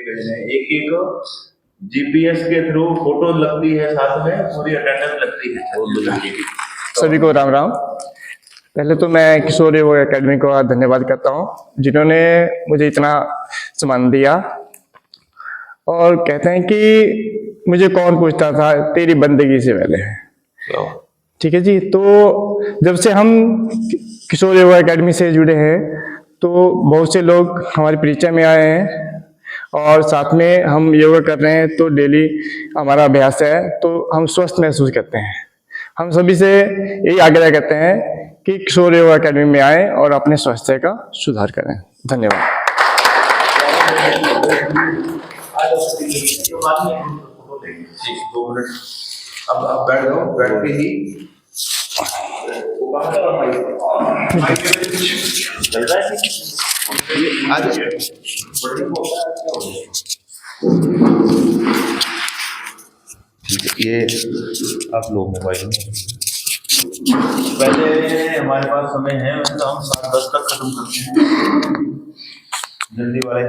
Page हैं, एक GPS के थ्रू फोटो लगती है, साथ में पूरी अटेंडेंस लगती है। सभी को राम राम। पहले तो मैं किशोर योग एकेडमी को धन्यवाद करता हूँ, जिन्होंने मुझे इतना सम्मान दिया। और कहते हैं कि मुझे कौन पूछता था तेरी बंदगी से पहले, ठीक है जी। तो जब से हम किशोर योग एकेडमी से जुड़े हैं तो बहुत से लोग हमारे परिचय में आए हैं और साथ में हम योगा कर रहे हैं, तो डेली हमारा अभ्यास है, तो हम स्वस्थ महसूस करते हैं। हम सभी से यही आग्रह करते हैं कि किशोर योग एकेडमी में आए और अपने स्वास्थ्य का सुधार करें। धन्यवाद। अब बैठ जाओ, बैठ के ही ये आप लो मोबाइल में। पहले हमारे पास समय है, वैसे हम 7:10 तक खत्म करते हैं। जल्दी वाले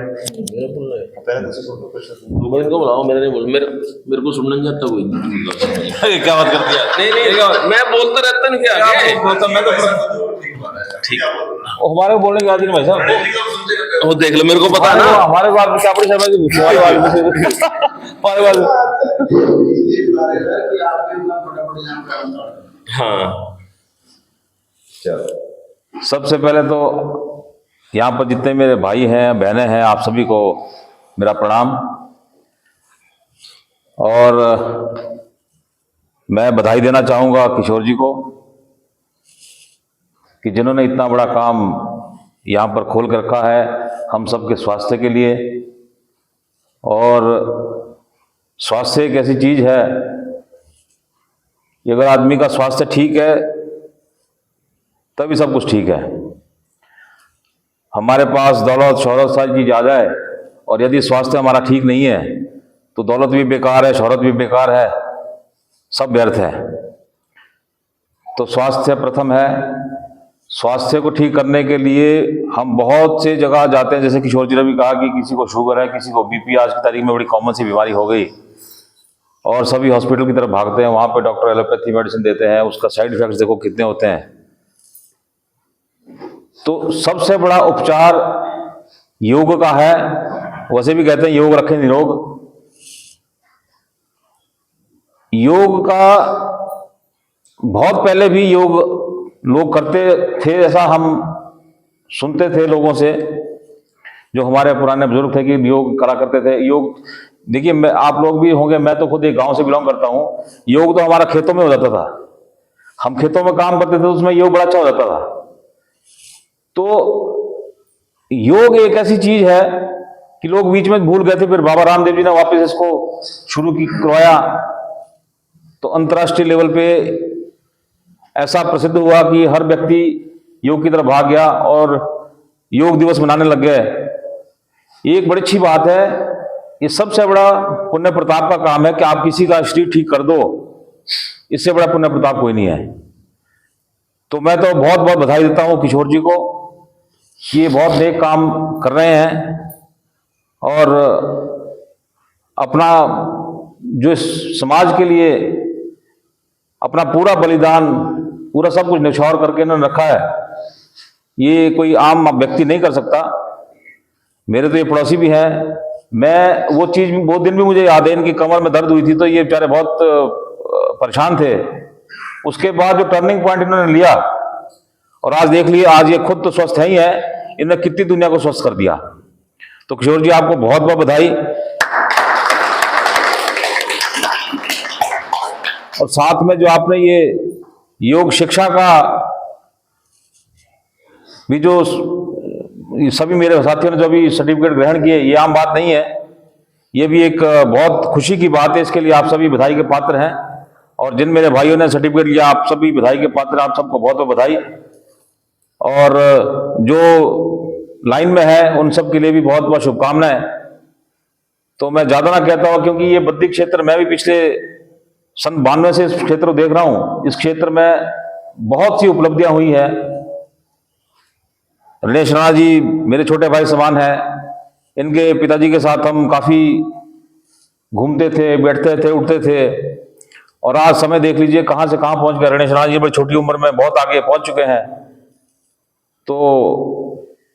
मोबाइल को बुलाओ, मेरे नहीं बोल, मेरे को सुनना नहीं आता कोई नहीं। क्या बात कर दिया? नहीं मैं बोलता रहता नहीं, क्या मैं तो ठीक हमारे को बोलने की आदत नहीं भाई साहब। वो देख लो, मेरे को पता है ना हमारे बात में क्या पड़ी शर्मा जी, हमारे बात हाँ। चलो, सबसे पहले तो यहाँ पर जितने मेरे भाई हैं बहनें हैं, आप सभी को मेरा प्रणाम। और मैं बधाई देना चाहूँगा किशोर जी को कि जिन्होंने इतना बड़ा काम यहाँ पर खोल कर रखा है हम सबके स्वास्थ्य के लिए। और स्वास्थ्य एक ऐसी चीज़ है कि अगर आदमी का स्वास्थ्य ठीक है तभी सब कुछ ठीक है। हमारे पास दौलत शोहरत सारी चीज़ आ जाए और यदि स्वास्थ्य हमारा ठीक नहीं है तो दौलत भी बेकार है, शोहरत भी बेकार है, सब व्यर्थ है। तो स्वास्थ्य प्रथम है। स्वास्थ्य को ठीक करने के लिए हम बहुत से जगह जाते हैं, जैसे किशोर जी ने भी कहा कि किसी को शुगर है, किसी को बीपी, आज की तारीख में बड़ी कॉमन सी बीमारी हो गई, और सभी हॉस्पिटल की तरफ भागते हैं। वहाँ पे डॉक्टर एलोपैथी मेडिसिन देते हैं, उसका साइड इफेक्ट्स देखो कितने होते हैं। तो सबसे बड़ा उपचार योग का है। वैसे भी कहते हैं योग रखे निरोग। योग का बहुत पहले भी योग लोग करते थे, ऐसा हम सुनते थे लोगों से, जो हमारे पुराने बुजुर्ग थे कि योग करा करते थे। योग देखिए, मैं आप लोग भी होंगे, मैं तो खुद एक गांव से बिलोंग करता हूं। योग तो हमारा खेतों में हो जाता था, हम खेतों में काम करते थे, उसमें योग बड़ा अच्छा हो जाता था। तो योग एक ऐसी चीज है कि लोग बीच में भूल गए थे, फिर बाबा रामदेव जी ने वापस इसको शुरू करवाया। तो अंतर्राष्ट्रीय लेवल पे ऐसा प्रसिद्ध हुआ कि हर व्यक्ति योग की तरफ भाग गया और योग दिवस मनाने लग गए। ये एक बड़ी अच्छी बात है। ये सबसे बड़ा पुण्य प्रताप का काम है कि आप किसी का शरीर ठीक कर दो, इससे बड़ा पुण्य प्रताप कोई नहीं है। तो मैं तो बहुत बहुत बधाई देता हूँ किशोर जी को कि ये बहुत नेक काम कर रहे हैं और अपना जो समाज के लिए अपना पूरा बलिदान, पूरा सब कुछ न्यौछावर करके इन्होंने रखा है। ये कोई आम व्यक्ति नहीं कर सकता। मेरे तो ये पड़ोसी भी हैं, मैं वो चीज वो दिन भी मुझे याद है, इनकी कमर में दर्द हुई थी तो ये बेचारे बहुत परेशान थे। उसके बाद जो टर्निंग पॉइंट इन्होंने लिया और आज देख लिए, आज ये खुद तो स्वस्थ है ही है, इन्होंने कितनी दुनिया को स्वस्थ कर दिया। तो किशोर जी आपको बहुत बहुत बधाई। और साथ में जो आपने ये योग शिक्षा का भी जो सभी मेरे साथियों ने जो भी सर्टिफिकेट ग्रहण किए, ये आम बात नहीं है, ये भी एक बहुत खुशी की बात है। इसके लिए आप सभी बधाई के पात्र हैं। और जिन मेरे भाइयों ने सर्टिफिकेट लिया, आप सभी बधाई के पात्र, आप सबको बहुत बहुत बधाई। और जो लाइन में है उन सब के लिए भी बहुत बहुत शुभकामनाएं। तो मैं ज्यादा ना कहता हूं, क्योंकि ये बद्दी क्षेत्र, मैं भी पिछले सन 92 से इस क्षेत्र को देख रहा हूं। इस क्षेत्र में बहुत सी उपलब्धियां हुई है। रणेश राणा जी मेरे छोटे भाई समान हैं, इनके पिताजी के साथ हम काफ़ी घूमते थे, बैठते थे, उठते थे। और आज समय देख लीजिए कहाँ से कहाँ पहुँच गए। रणेश राणा जी बड़ी छोटी उम्र में बहुत आगे पहुँच चुके हैं। तो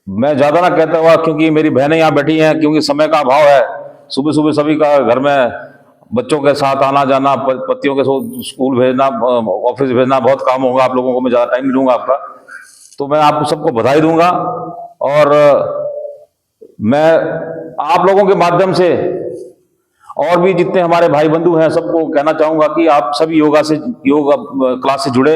मैं ज़्यादा ना कहता हुआ, क्योंकि मेरी बहनें यहाँ बैठी हैं, क्योंकि समय का अभाव है, सुबह सुबह सभी का घर में बच्चों के साथ आना जाना, पतियों के साथ स्कूल भेजना, ऑफिस भेजना, बहुत काम होगा आप लोगों को, मैं ज़्यादा टाइम नहीं दूंगा आपका। तो मैं आप सबको बधाई दूंगा और मैं आप लोगों के माध्यम से और भी जितने हमारे भाई बंधु हैं सबको कहना चाहूंगा कि आप सभी योग क्लास से जुड़े,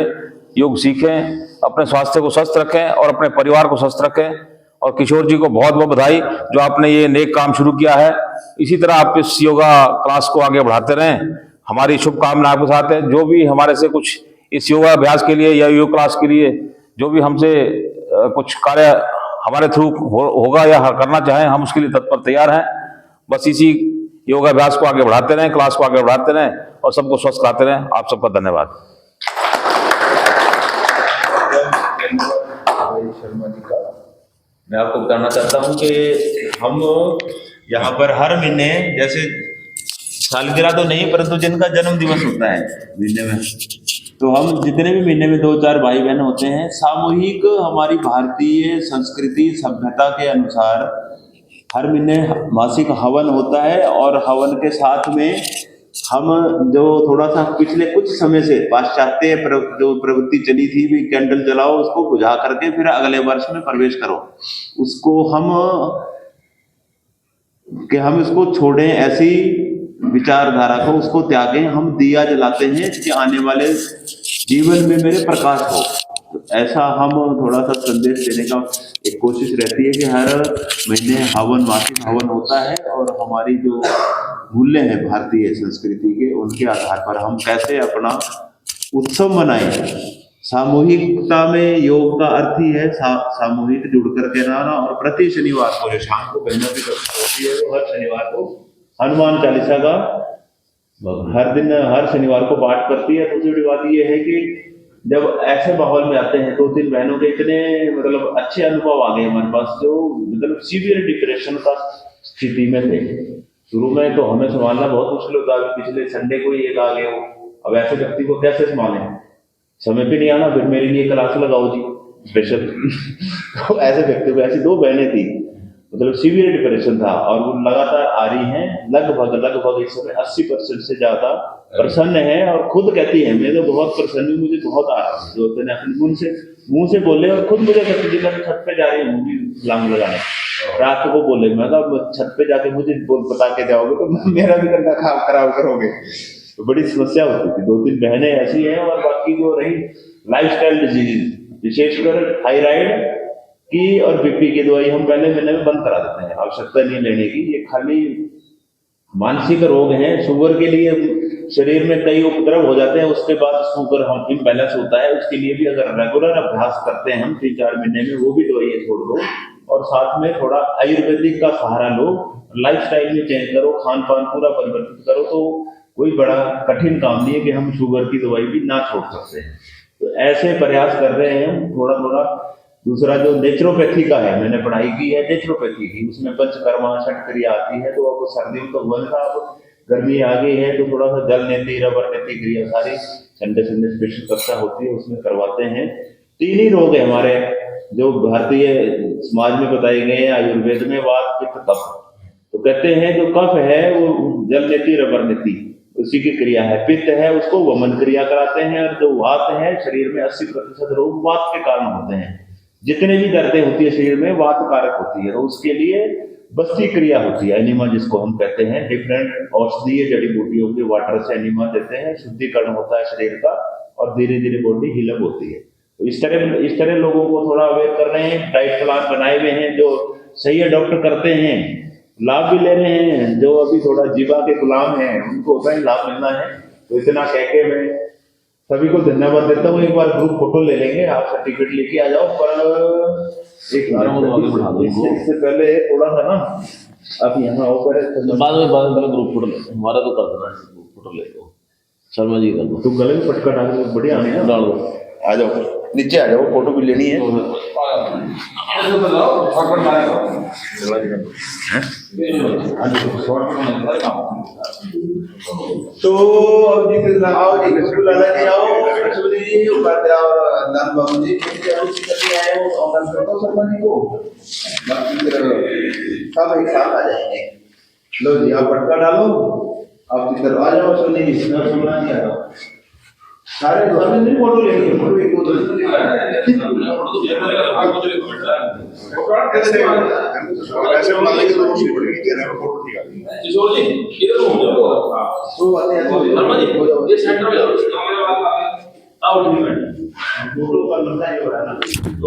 योग सीखें, अपने स्वास्थ्य को स्वस्थ रखें और अपने परिवार को स्वस्थ रखें। और किशोर जी को बहुत बहुत बधाई जो आपने ये नेक काम शुरू किया है। इसी तरह आप इस योगा क्लास को आगे बढ़ाते रहें। हमारी शुभकामना आपके साथ है। जो भी हमारे से कुछ इस योगा अभ्यास के लिए या योग क्लास के लिए जो भी हमसे कुछ कार्य हमारे थ्रू होगा या करना चाहें, हम उसके लिए तत्पर तैयार हैं। बस इसी योगाभ्यास को आगे बढ़ाते रहें, क्लास को आगे बढ़ाते रहें और सबको स्वस्थ कराते रहें। आप सबका धन्यवाद। शर्मा जी का मैं आपको बताना चाहता हूँ कि हम यहाँ पर हर महीने, जैसे सालगिरह तो नहीं परंतु जिनका जन्म दिवस होता है महीने में, तो हम जितने भी महीने में 2-4 भाई बहन होते हैं, सामूहिक हमारी भारतीय संस्कृति सभ्यता के अनुसार हर महीने मासिक हवन होता है। और हवन के साथ में हम जो थोड़ा सा पिछले कुछ समय से पाश्चात्य जो प्रवृत्ति चली थी, भी कैंडल जलाओ, उसको बुझा करके फिर अगले वर्ष में प्रवेश करो, उसको हम इसको छोड़ें, ऐसी विचारधारा को उसको त्यागें। हम दिया जलाते हैं कि आने वाले जीवन में मेरे प्रकाश हो। तो ऐसा हम थोड़ा सा संदेश देने का एक कोशिश रहती है कि हर महीने हवन, मासिक हवन होता है। और हमारी जो मूल्य है भारतीय संस्कृति के, उनके आधार पर हम कैसे अपना उत्सव मनाएं। सामूहिकता में योग का अर्थ ही है सामूहिक जुड़ करके रहना। और प्रति शनिवार को जो शाम को बहनों की कक्षा होती है, वो हर शनिवार को हनुमान चालीसा का हर शनिवार को पाठ करती है। दूसरी बात ये है कि जब ऐसे माहौल में आते हैं, 2-3 बहनों के इतने मतलब अच्छे अनुभव आ गए हमारे पास, जो मतलब सीवियर डिप्रेशन का स्थिति में थे। शुरू में तो हमें संभालना बहुत मुश्किल होता है। पिछले संडे को ही एक आ गए हो, अब ऐसे व्यक्ति को कैसे संभालें, समय पे नहीं आना, फिर मेरे लिए क्लास लगाओ जी स्पेशल। तो ऐसे व्यक्ति को, ऐसी 2 बहनें थी, मतलब सीवियर डिप्रेशन था और वो लगातार आ रही हैं। लगभग इस समय 80% से ज्यादा प्रसन्न है और खुद कहती है मैं तो बहुत प्रसन्न हूँ, मुझे बहुत आ रहा है। जो अपने मुंह से बोले और खुद मुझे कहती थी मैं छत पे जा रही हूँ लांग लगाने, रात को बोले मैं छत पे जाके मुझे बता के जाओगे तो मेरा भी कंधा खराब करोगे। तो बड़ी समस्या होती थी। 2-3 बहनें ऐसी हैं। और बाकी जो रही लाइफस्टाइल डिजीज, विशेषकर थायराइड की और बीपी की दवाई हम पहले महीने में बंद करा देते हैं, आवश्यकता नहीं लेने की। ये खाली मानसिक रोग हैं। शुगर के लिए शरीर में कई उपद्रव हो जाते हैं, उसके बाद शुगर हम इम्बैलेंस होता है, उसके लिए भी अगर रेगुलर अभ्यास करते हैं हम 3-4 महीने में, वो भी दवाइयाँ छोड़ दो और साथ में थोड़ा आयुर्वेदिक का सहारा लो, लाइफस्टाइल में चेंज करो, खान पान पूरा परिवर्तित करो, तो कोई बड़ा कठिन काम नहीं है कि हम शुगर की दवाई भी ना छोड़ सकते हैं। तो ऐसे प्रयास कर रहे हैं हम थोड़ा। दूसरा जो नेचुरोपैथी का है, मैंने पढ़ाई की है नेचुरोपैथी की, उसमें पंचकर्मा षट क्रिया आती है। तो अब सर्दियों तो हुआ था, अब गर्मी आ गई है तो थोड़ा सा जल नेति, रबर नेति क्रिया सारी संडे स्पेशल कक्षा होती है, उसमें करवाते हैं। 3 ही रोग है हमारे जो भारतीय समाज में बताए गए हैं आयुर्वेद में, वात पित्त कफ। तो कहते हैं जो कफ है वो जल नेति रबर नेति उसी की क्रिया है, पित्त है उसको वमन क्रिया कराते हैं, और जो वात है शरीर में 80% रोग वात के कारण होते हैं। जितने भी दर्दें होती है शरीर में वात कारक होती है, तो उसके लिए बस्ती क्रिया होती है, एनिमा जिसको हम कहते हैं। डिफरेंट औषधीय जड़ी बूटियों के वाटर से एनिमा देते हैं, शुद्धिकरण होता है शरीर का और धीरे धीरे बॉडी हीलअप होती है। तो इस तरह लोगों को थोड़ा अवेयर कर रहे हैं। डाइट प्लान बनाए हुए हैं जो सही है, डॉक्टर करते हैं, लाभ भी ले रहे हैं। जो अभी थोड़ा जीवा के गुलाम हैं उनको होता है लाभ मिलना है। तो इतना कह के मैं सभी को धन्यवाद देता हूँ। एक बार ग्रुप फोटो ले लेंगे, आप सर्टिफिकेट लेके आ जाओ। पर इससे पहले थोड़ा सा ना आप यहाँ ऊपर बाद में ग्रुप फोटो ले लो, हमारा तो कर देना, ग्रुप फोटो ले लो। शर्मा जी कर दो, तो गले में पटका डाल दो, बढ़िया है डाल दो। आ जाओ नीचे आ जाओ, फोटो भी लेनी है। तो अब जी आओ जी, बिल्कुल अलग ही आओ, रसूल जी उपाध्याय और नंद बाबू जी करके आए हो, और नंद शर्मा जी को बाकी सब एक साथ आ जाएंगे। लो जी आप पटका डालो, आप इधर आ जाओ, सोनी जी सोना जी आ जाओ, सारे सामने नहीं फोटो लेनी है, फोटो एक दो ऐसे बना लेंगे तो मुश्किल पड़ेगी कि रहने फोटो निकालेंगे। किशोर जी इधर हो जाओ, तो आते हैं शर्मा जी ये सेंटर में जाओ, आओ ठीक है। फोटो का लगता है हो रहा है ना।